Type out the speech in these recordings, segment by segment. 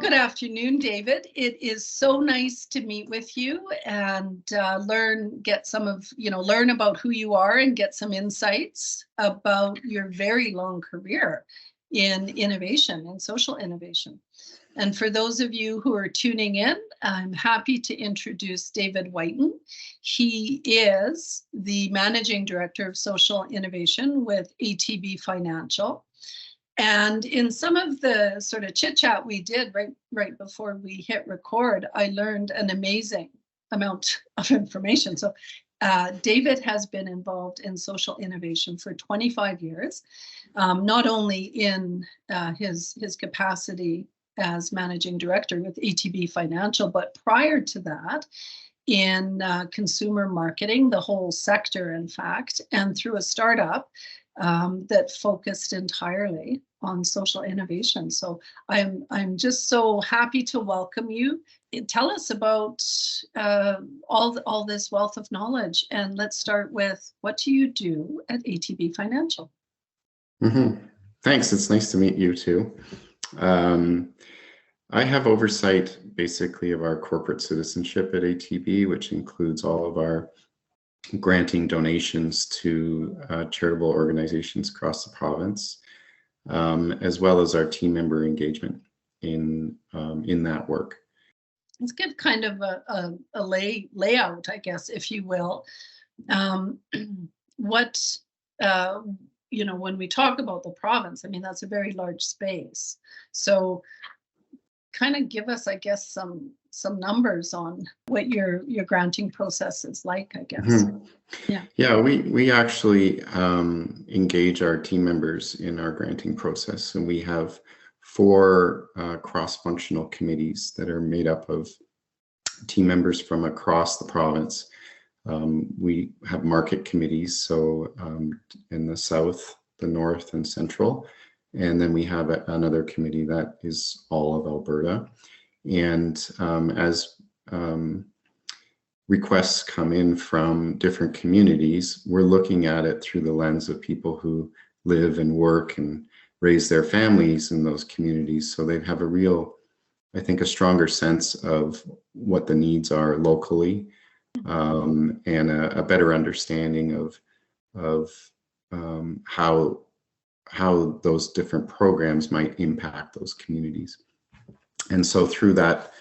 good afternoon, David. It is so nice to meet with you and learn about who you are and get some insights about your very long career in innovation and social innovation. And for those of you who are tuning in, I'm happy to introduce David Wighton. He is the Managing Director of Social Innovation with ATB Financial. And in some of the sort of chit chat we did right before we hit record, I learned an amazing amount of information. So David has been involved in social innovation for 25 years, not only in his capacity as managing director with ATB Financial, but prior to that in consumer marketing, the whole sector, in fact, and through a startup that focused entirely on social innovation. So I'm just so happy to welcome you. Tell us about all this wealth of knowledge, and let's start with, what do you do at ATB Financial? Thanks. It's nice to meet you too. I have oversight basically of our corporate citizenship at ATB, which includes all of our granting donations to charitable organizations across the province, as well as our team member engagement in that work. Let's give kind of a layout, I guess, if you will. When we talk about the province, I mean, that's a very large space. So kind of give us, I guess, some numbers on what your granting process is like, I guess. Yeah, we actually engage our team members in our granting process, and we have 4 cross-functional committees that are made up of team members from across the province. We have market committees, so in the south, the north, and central. And then we have another committee that is all of Alberta. And as requests come in from different communities, we're looking at it through the lens of people who live and work and raise their families in those communities. So they have a stronger sense of what the needs are locally, and a better understanding of how those different programs might impact those communities. And so through that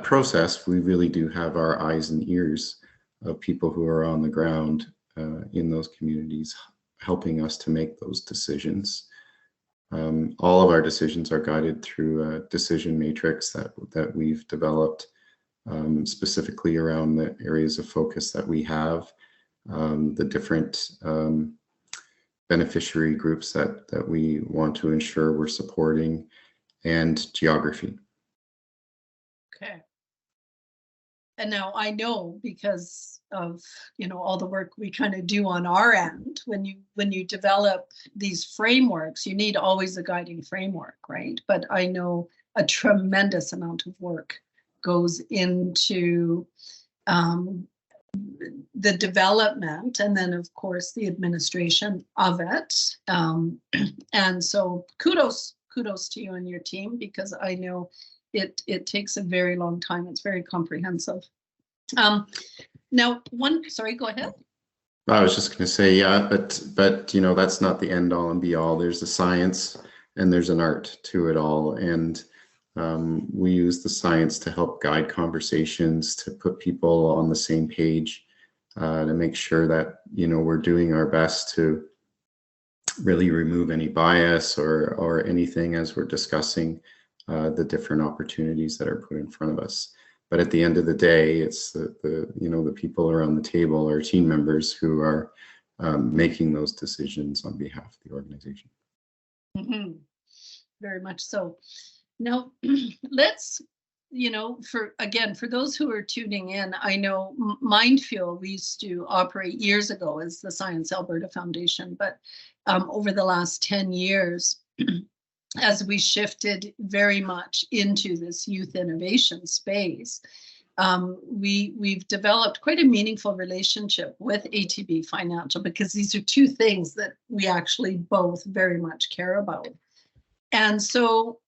process, we really do have our eyes and ears of people who are on the ground in those communities, helping us to make those decisions. All of our decisions are guided through a decision matrix that we've developed specifically around the areas of focus that we have, the different beneficiary groups that we want to ensure we're supporting, and geography. Okay. And now I know, because of all the work we kind of do on our end, when you develop these frameworks, you need always a guiding framework, right? But I know a tremendous amount of work goes into the development, and then of course the administration of it. And so kudos to you and your team, because I know it takes a very long time. It's very comprehensive. Now, sorry, go ahead. I was just going to say, yeah, but that's not the end all and be all. There's a science and there's an art to it all, and we use the science to help guide conversations, to put people on the same page, to make sure that we're doing our best to really remove any bias or anything as we're discussing the different opportunities that are put in front of us. But at the end of the day, it's the people around the table, our team members, who are making those decisions on behalf of the organization. Mm-hmm. Very much so. Now, let's, for those who are tuning in, I know MindFuel, we used to operate years ago as the Science Alberta Foundation, but over the last 10 years, as we shifted very much into this youth innovation space, we've developed quite a meaningful relationship with ATB Financial, because these are two things that we actually both very much care about. And so,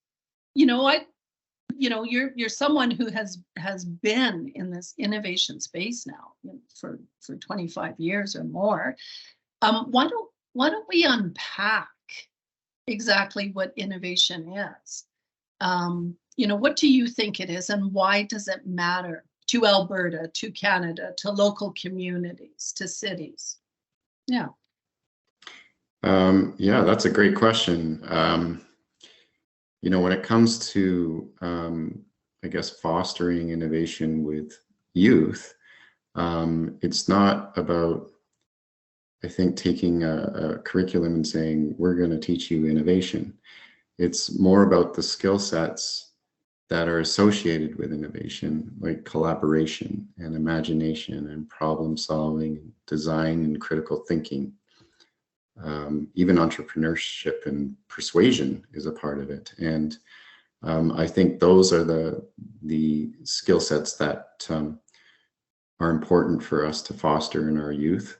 you're someone who has been in this innovation space now for 25 years or more. Why don't we unpack exactly what innovation is? What do you think it is, and why does it matter to Alberta, to Canada, to local communities, to cities? Yeah. Yeah, that's a great question. When it comes to, I guess, fostering innovation with youth, it's not about, I think, taking a curriculum and saying, we're going to teach you innovation. It's more about the skill sets that are associated with innovation, like collaboration and imagination and problem solving, design and critical thinking. Even entrepreneurship and persuasion is a part of it. And I think those are the skill sets that are important for us to foster in our youth.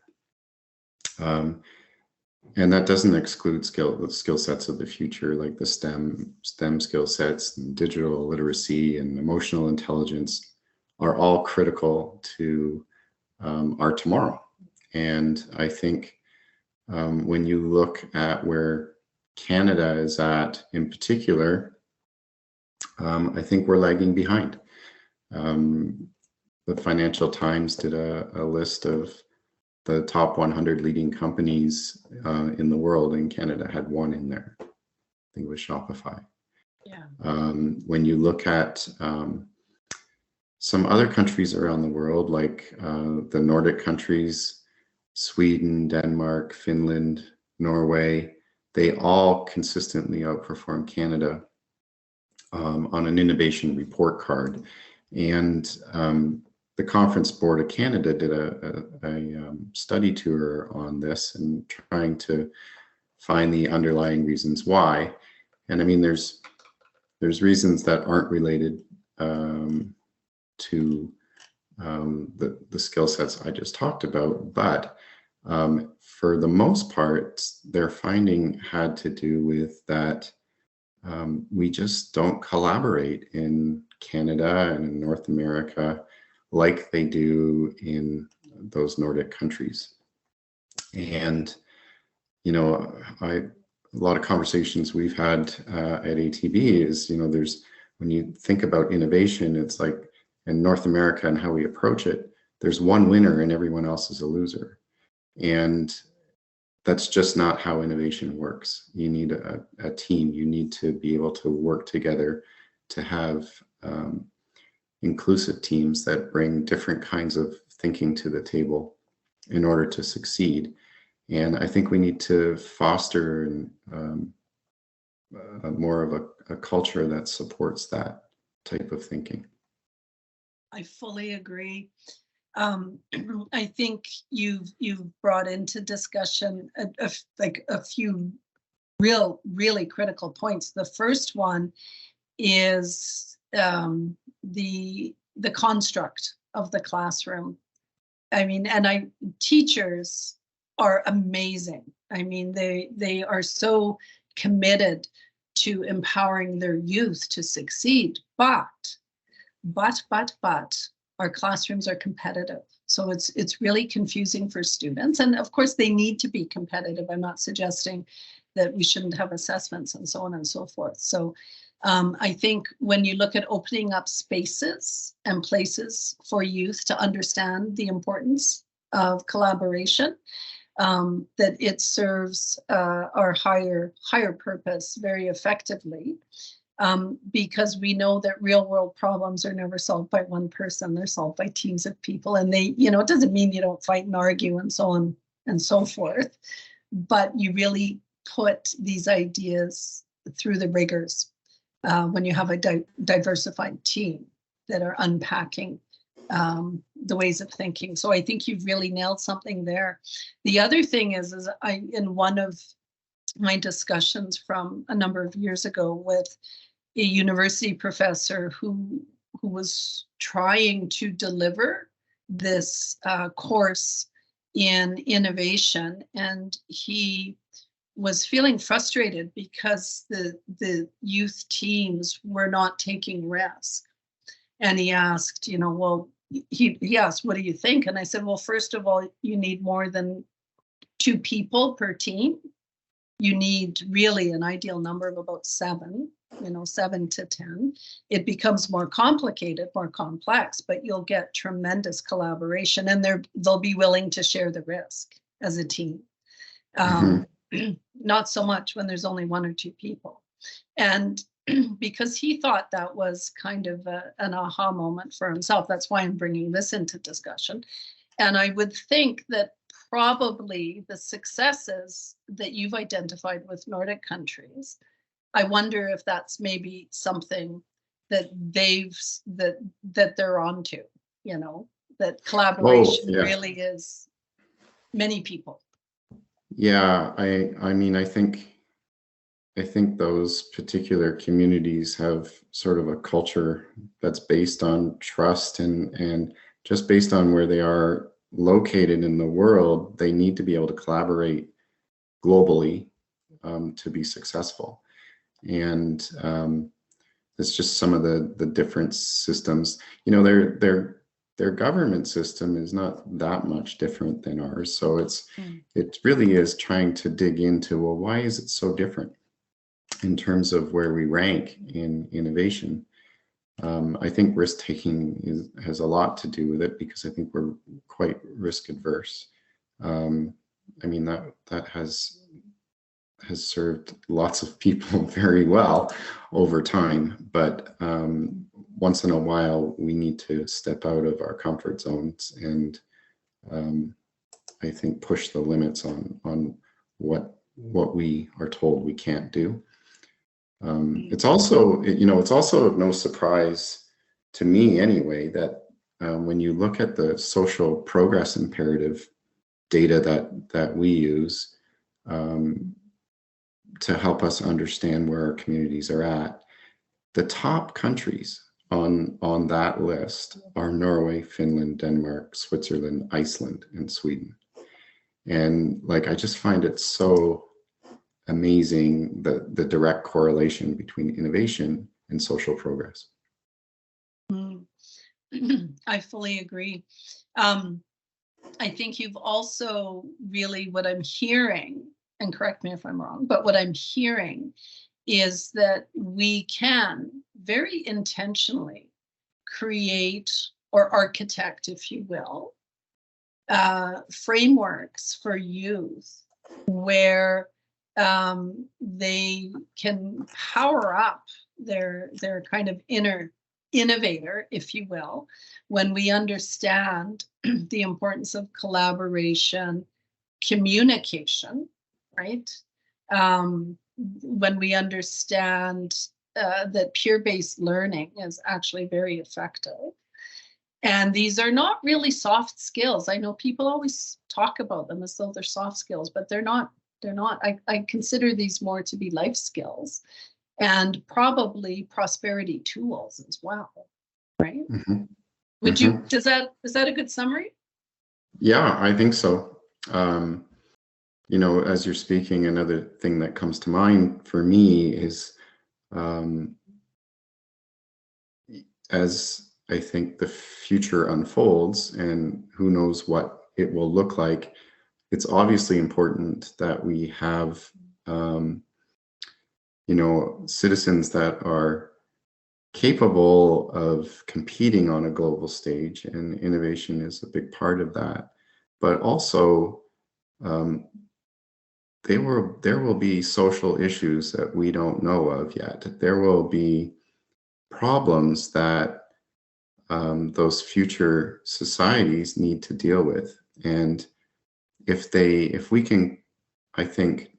And that doesn't exclude the skill sets of the future, like the STEM skill sets, and digital literacy and emotional intelligence are all critical to our tomorrow. And I think when you look at where Canada is at in particular, I think we're lagging behind. The Financial Times did a list of the top 100 leading companies in the world, and Canada had one in there. I think it was Shopify. Yeah. When you look at some other countries around the world, like the Nordic countries, Sweden, Denmark, Finland, Norway, they all consistently outperform Canada on an innovation report card. And the Conference Board of Canada did a study tour on this and trying to find the underlying reasons why. And I mean, there's reasons that aren't related to the skill sets I just talked about, but for the most part, their finding had to do with that we just don't collaborate in Canada and in North America like they do in those Nordic countries. And, a lot of conversations we've had at ATB is, when you think about innovation, it's like in North America and how we approach it, there's one winner and everyone else is a loser. And that's just not how innovation works. You need a team. You need to be able to work together to have inclusive teams that bring different kinds of thinking to the table in order to succeed. And I think we need to foster more of a culture that supports that type of thinking. I fully agree. I think you've brought into discussion a few really critical points. The first one is the construct of the classroom. I mean, and teachers are amazing. I mean, they are so committed to empowering their youth to succeed, but our classrooms are competitive. So it's really confusing for students. And of course, they need to be competitive. I'm not suggesting that we shouldn't have assessments and so on and so forth. So I think when you look at opening up spaces and places for youth to understand the importance of collaboration, that it serves our higher purpose very effectively. Because we know that real world problems are never solved by one person, they're solved by teams of people. And they, it doesn't mean you don't fight and argue and so on and so forth, but you really put these ideas through the rigors when you have a diversified team that are unpacking the ways of thinking. So I think you've really nailed something there. The other thing is in one of my discussions from a number of years ago with a university professor who was trying to deliver this course in innovation, and he was feeling frustrated because the youth teams were not taking risk. And he asked, well, he asked, what do you think? And I said, well, first of all, you need more than 2 people per team. You need really an ideal number of about 7, 7 to 10. It becomes more complicated, more complex, but you'll get tremendous collaboration, and they'll be willing to share the risk as a team. Not so much when there's only 1 or 2 people. And because he thought that was kind of an aha moment for himself, that's why I'm bringing this into discussion. And I would think that probably the successes that you've identified with Nordic countries, I wonder if that's maybe something that they're onto, that collaboration really is many people. Yeah, I mean, I think those particular communities have sort of a culture that's based on trust and just based on where they are located in the world, they need to be able to collaborate globally to be successful. And it's just some of the different systems. Their government system is not that much different than ours. So it really is trying to dig into, well, why is it so different in terms of where we rank in innovation? I think risk taking has a lot to do with it, because I think we're quite risk adverse. I mean, that has served lots of people very well over time, but once in a while we need to step out of our comfort zones and I think push the limits on what we are told we can't do. It's also of no surprise to me anyway that when you look at the social progress imperative data that we use to help us understand where our communities are at, the top countries on that list are Norway, Finland, Denmark, Switzerland, Iceland, and Sweden. And I just find it so amazing the direct correlation between innovation and social progress. I fully agree. I think you've also really, what I'm hearing, and correct me if I'm wrong, but what I'm hearing is that we can very intentionally create or architect, if you will, frameworks for youth where they can power up their kind of inner innovator, if you will, when we understand the importance of collaboration, communication, right? When we understand that peer-based learning is actually very effective. And these are not really soft skills. I know people always talk about them as though they're soft skills, but they're not. I consider these more to be life skills and probably prosperity tools as well, right? Would you, is that a good summary? Yeah, I think so. As you're speaking, another thing that comes to mind for me is as I think the future unfolds and who knows what it will look like, it's obviously important that we have citizens that are capable of competing on a global stage, and innovation is a big part of that. But also, there will be social issues that we don't know of yet. There will be problems that those future societies need to deal with, and if we can, I think,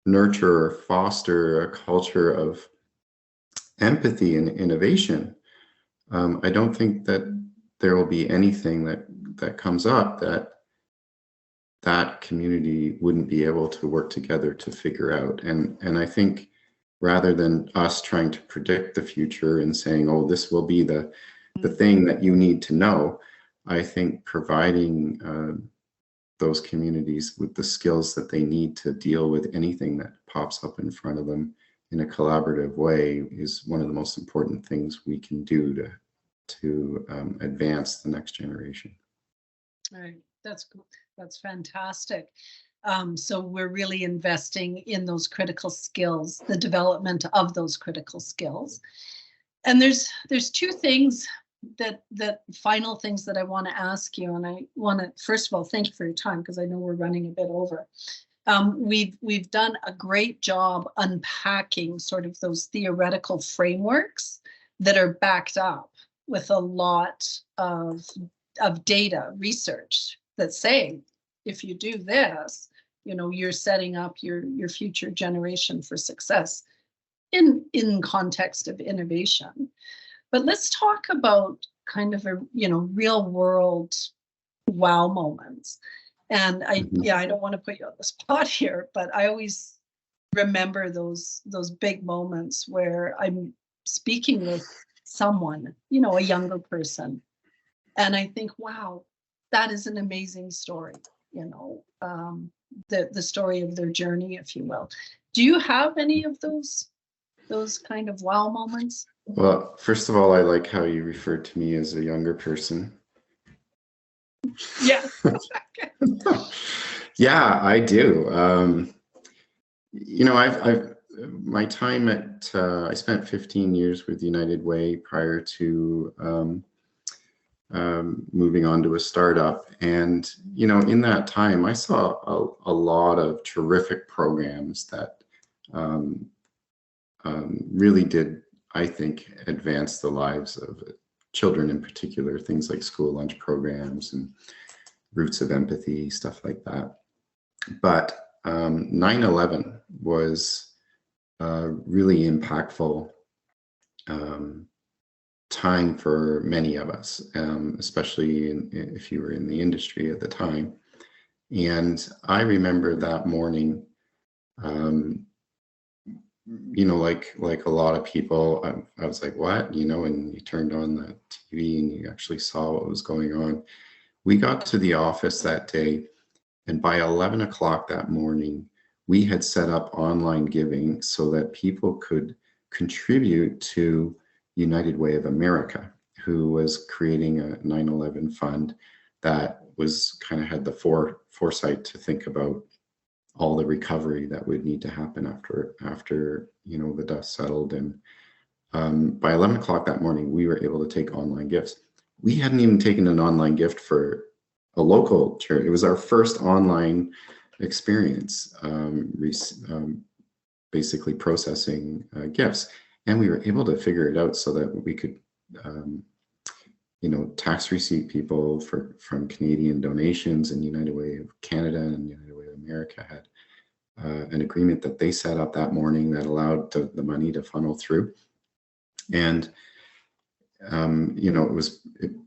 nurture or foster a culture of empathy and innovation, I don't think that there will be anything that comes up that community wouldn't be able to work together to figure out. And I think rather than us trying to predict the future and saying, oh, this will be the thing that you need to know, I think providing those communities with the skills that they need to deal with anything that pops up in front of them in a collaborative way is one of the most important things we can do to advance the next generation. Right. That's fantastic. So we're really investing in those critical skills, the development of those critical skills. And there's two things that final things that I want to ask you. And I want to, first of all, thank you for your time, because I know we're running a bit over. We've done a great job unpacking sort of those theoretical frameworks that are backed up with a lot of data research that say, if you do this, you're setting up your future generation for success in context of innovation. But let's talk about kind of real world wow moments. And I don't want to put you on the spot here, but I always remember those big moments where I'm speaking with someone, a younger person, and I think, wow, that is an amazing story, the story of their journey, if you will. Do you have any of those kind of wow moments? Well, first of all, I like how you referred to me as a younger person. Yeah. Yeah, I do. I've my time at I spent 15 years with United Way prior to moving on to a startup, and in that time I saw a lot of terrific programs that really did, I think, advance the lives of children in particular, things like school lunch programs and roots of empathy, stuff like that. But 9/11 was a really impactful time for many of us, especially if you were in the industry at the time. And I remember that morning, like a lot of people, I was like, what? And you turned on the TV and you actually saw what was going on. We got to the office that day, and by 11 o'clock that morning, we had set up online giving so that people could contribute to United Way of America, who was creating a 9/11 fund that was kind of had the foresight to think about all the recovery that would need to happen after the dust settled. And by 11 o'clock that morning, we were able to take online gifts. We hadn't even taken an online gift for a local charity. It was our first online experience, basically processing gifts. And we were able to figure it out so that we could, tax receipt people from Canadian donations, and United Way of Canada and United Way of America had an agreement that they set up that morning that allowed the money to funnel through. And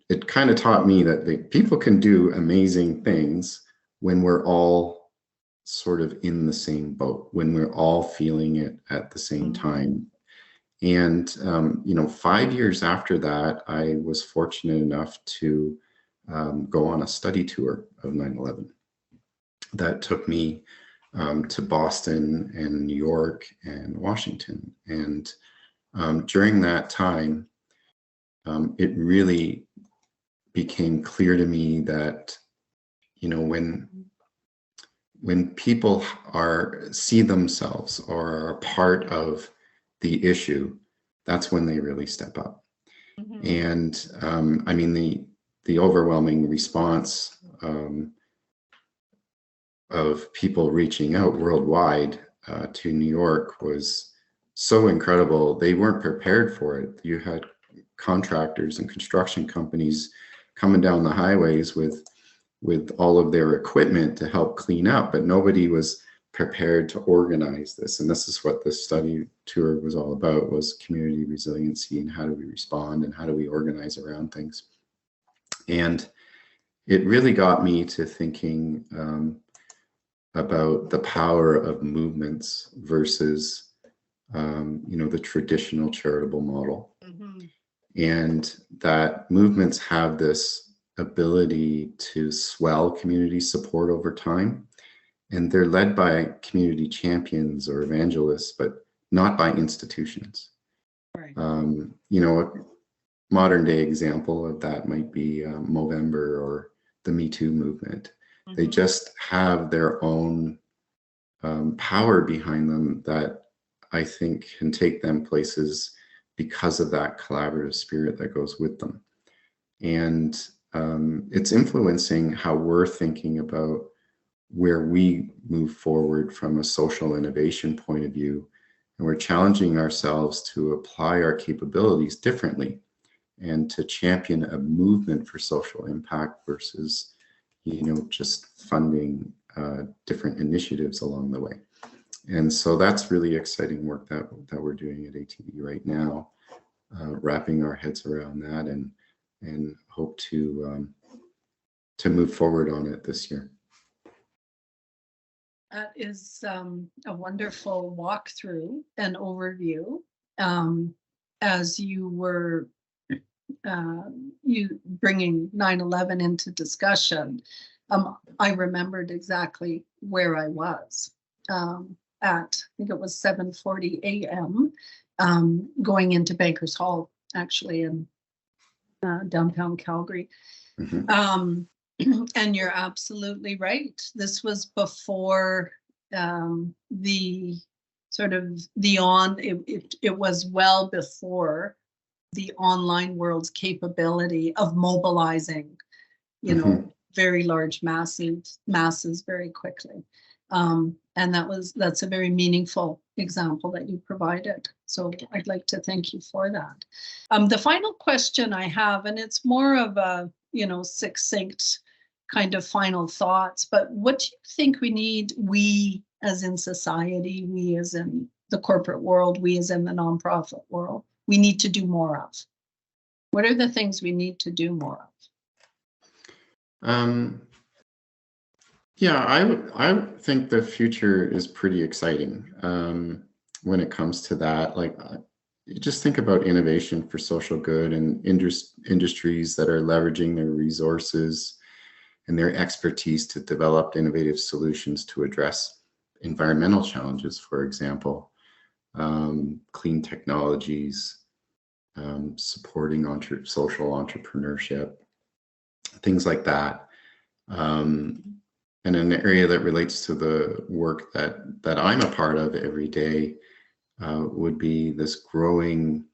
it kind of taught me that people can do amazing things when we're all sort of in the same boat, when we're all feeling it at the same time. And 5 years after that, I was fortunate enough to go on a study tour of 9/11 that took me to Boston and New York and Washington. And during that time, it really became clear to me that, when people see themselves or are a part of the issue, that's when they really step up. And the overwhelming response of people reaching out worldwide to New York was so incredible. They weren't prepared for it. You had contractors and construction companies coming down the highways with all of their equipment to help clean up, but nobody was prepared to organize this. And this is what this study tour was all about, was community resiliency and how do we respond and how do we organize around things. And it really got me to thinking about the power of movements versus the traditional charitable model. And that movements have this ability to swell community support over time. And they're led by community champions or evangelists, but not by institutions. Right. You know, a modern day example of that might be Movember or the Me Too movement. Mm-hmm. They just have their own power behind them that I think can take them places because of that collaborative spirit that goes with them. And it's influencing how we're thinking about where we move forward from a social innovation point of view. And we're challenging ourselves to apply our capabilities differently and to champion a movement for social impact versus, you know, just funding different initiatives along the way. And so that's really exciting work that we're doing at ATB right now, wrapping our heads around that and hope to move forward on it this year. That is a wonderful walkthrough and overview. As you were you bringing 9/11 into discussion, I remembered exactly where I was at, I think it was 7:40 a.m. Going into Bankers Hall, actually, in downtown Calgary. Mm-hmm. And you're absolutely right. This was before the sort of it was well before the online world's capability of mobilizing, you know, Mm-hmm. very large masses very quickly. And that's a very meaningful example that you provided. So I'd like to thank you for that. The final question I have, and it's more of a, you know, succinct kind of final thoughts, but what do you think we as in society, we as in the corporate world, we as in the nonprofit world, we need to do more of? What are the things we need to do more of? Yeah, I would think the future is pretty exciting when it comes to that. Like, you just think about innovation for social good and industries that are leveraging their resources and their expertise to develop innovative solutions to address environmental challenges, for example, clean technologies, supporting social entrepreneurship, things like that. And an area that relates to the work that I'm a part of every day would be this growing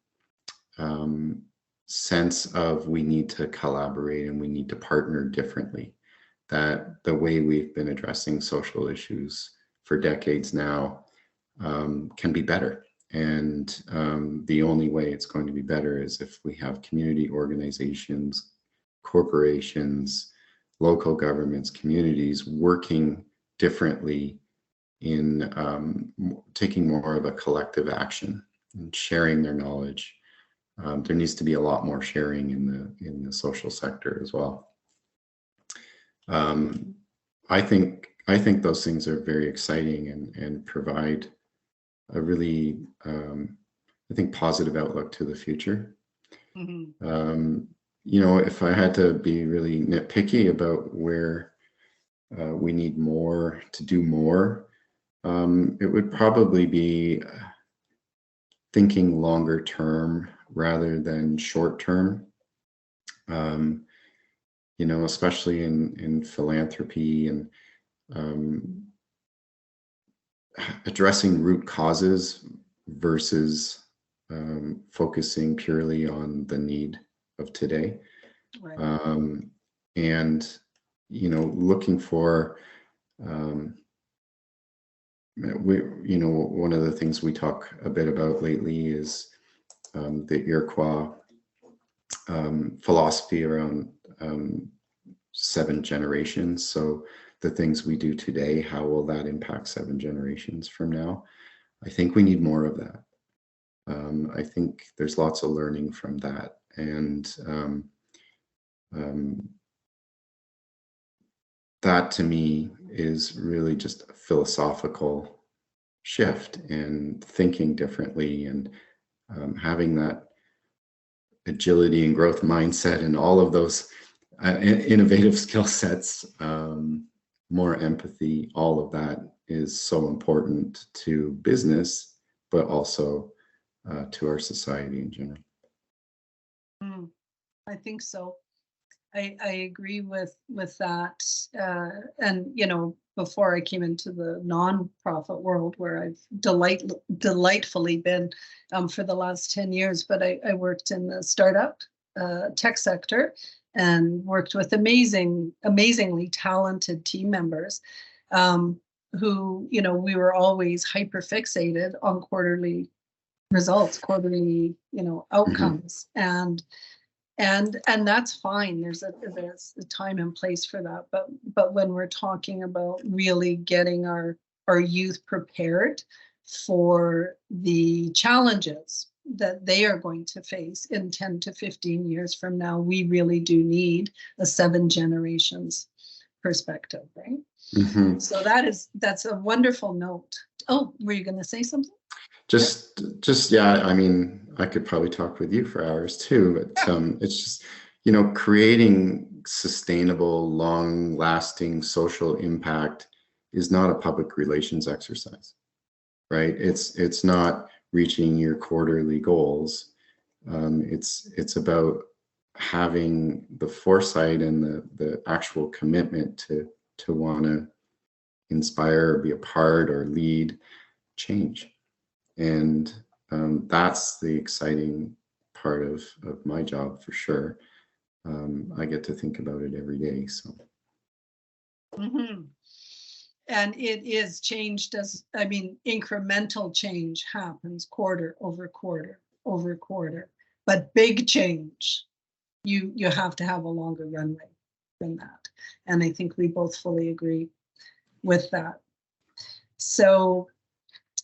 sense of we need to collaborate and we need to partner differently. That the way we've been addressing social issues for decades now can be better. And the only way it's going to be better is if we have community organizations, corporations, local governments, communities working differently in taking more of a collective action and sharing their knowledge. There needs to be a lot more sharing in the social sector as well. I think those things are very exciting and provide a really I think positive outlook to the future. Mm-hmm. You know, if I had to be really nitpicky about where we need more to do more, it would probably be thinking longer term rather than short term. You know, especially in philanthropy and addressing root causes versus focusing purely on the need of today. Right. And, you know, looking for, one of the things we talk a bit about lately is the Iroquois philosophy around 7 generations. So the things we do today, how will that impact 7 generations from now? I think we need more of that. I think there's lots of learning from that. And that to me is really just a philosophical shift and thinking differently and having that agility and growth mindset and all of those innovative skill sets, more empathy, all of that is so important to business, but also to our society in general. I think so. I agree with that. And, you know, before I came into the nonprofit world, where I've delightfully been for the last 10 years, but I worked in the startup tech sector and worked with amazingly talented team members who, you know, we were always hyper fixated on quarterly results, quarterly, you know, outcomes. And that's fine. There's a time and place for that. But when we're talking about really getting our youth prepared for the challenges that they are going to face in 10 to 15 years from now, we really do need a 7 generations perspective, right? So that's a wonderful note. Oh, were you going to say something? Just yeah, I mean, I could probably talk with you for hours too, but it's just, you know, creating sustainable, long-lasting social impact is not a public relations exercise, right? It's not reaching your quarterly goals. It's about having the foresight and the actual commitment to want to inspire or be a part or lead change. And that's the exciting part of my job for sure. I get to think about it every day. So. And it is changed incremental change happens quarter over quarter over quarter, but big change, you have to have a longer runway than that. And I think we both fully agree with that. So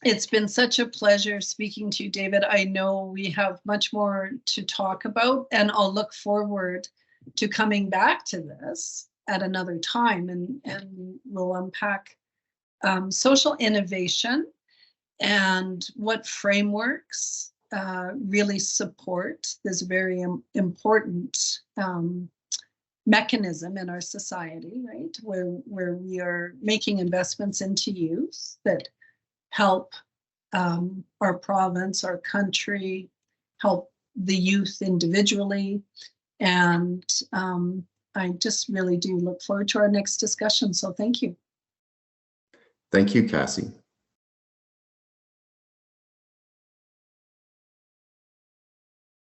it's been such a pleasure speaking to you, David. I know we have much more to talk about, and I'll look forward to coming back to this at another time, and we'll unpack social innovation and what frameworks really support this very important mechanism in our society, right? Where we are making investments into youth that help our province, our country, help the youth individually. And I just really do look forward to our next discussion. So thank you. Thank you, Cassy.